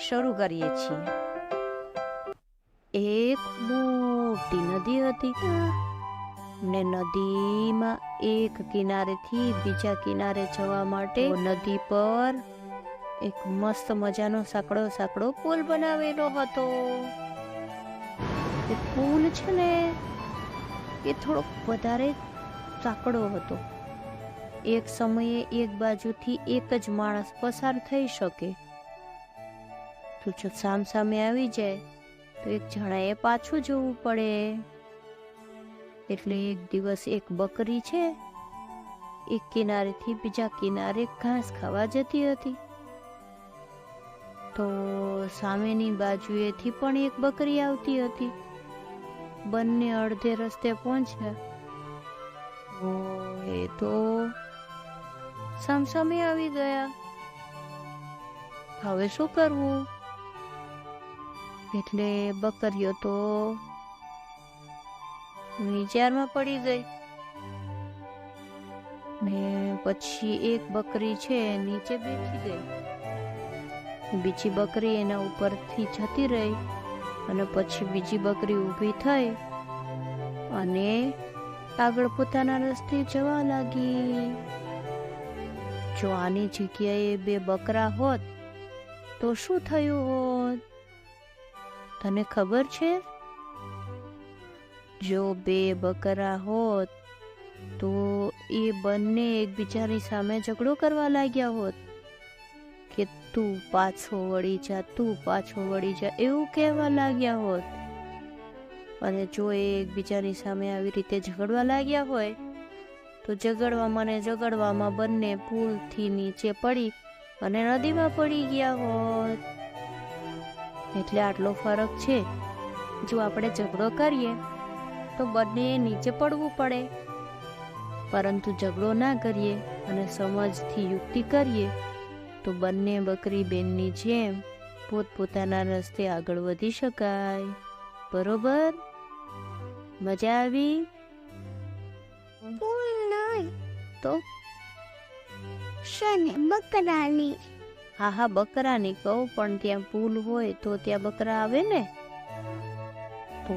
શરૂ કરીએ છીએ. એક મોટી નદી હતી ને નદીમાં એક કિનારેથી બીજા કિનારે જવા માટે નદી પર એક મસ્ત મજાનો સાંકડો પુલ બનાવેલો હતો. એ પુલ છે ને એ થોડોક વધારે સાંકડો હતો. એક સમયે એક બાજુથી એક જ માણસ પસાર થઈ શકે. તો જો સામે આવી જાય તો એક જણાએ પાછું જવું પડે. એટલે એક દિવસ એક બકરી છે એક કિનારેથી બીજા કિનારે ઘાસ ખાવા જતી હતી. તો સામેની બાજુએથી પણ એક બકરી આવતી હતી. બંને અડધે રસ્તે પહોંચ્યા. એ તો સામસામે આવી ગયા. હવે શું કરવું? એટલે બકરીઓ તો વિચારમાં પડી ગઈ. ને પછી એક બકરી છે નીચે બેઠી ગઈ. બીજી બકરી એના ઉપરથી જતી રહી અને પછી બીજી બકરી ઊભી થઈ અને આગળ પોતાના રસ્તે જવા લાગી. જો આની જગ્યાએ બે બકરા હોત તો શું થયું હોત? તને ખબર છે? જો બે બકરા હોત તો એ બંને એકબીજાની સામે ઝઘડો કરવા લાગ્યા હોત કે તું પાછો વળી જા એવું કહેવા લાગ્યા હોત. અને જો એ એકબીજાની સામે આવી રીતે ઝઘડવા લાગ્યા હોય તો ઝઘડવામાં બંને પુલથી નીચે પડી અને નદીમાં પડી ગયા હોત. એટલે આટલો ફરક છે. જો આપણે ઝઘડો કરીએ તો બંને નીચે પડવું પડે, પરંતુ ઝઘડો ના કરીએ અને સમજથી યુક્તિ કરીએ તો બંને બકરી બેનની જેમ પોતપોતાના રસ્તે આગળ વધી શકાય. બરોબર? મજા આવી? પુલ નહીં તો શને બકરાની. હા બકરાની કહું, પણ ત્યાં પુલ હોય તો ત્યાં બકરા આવે ને. તો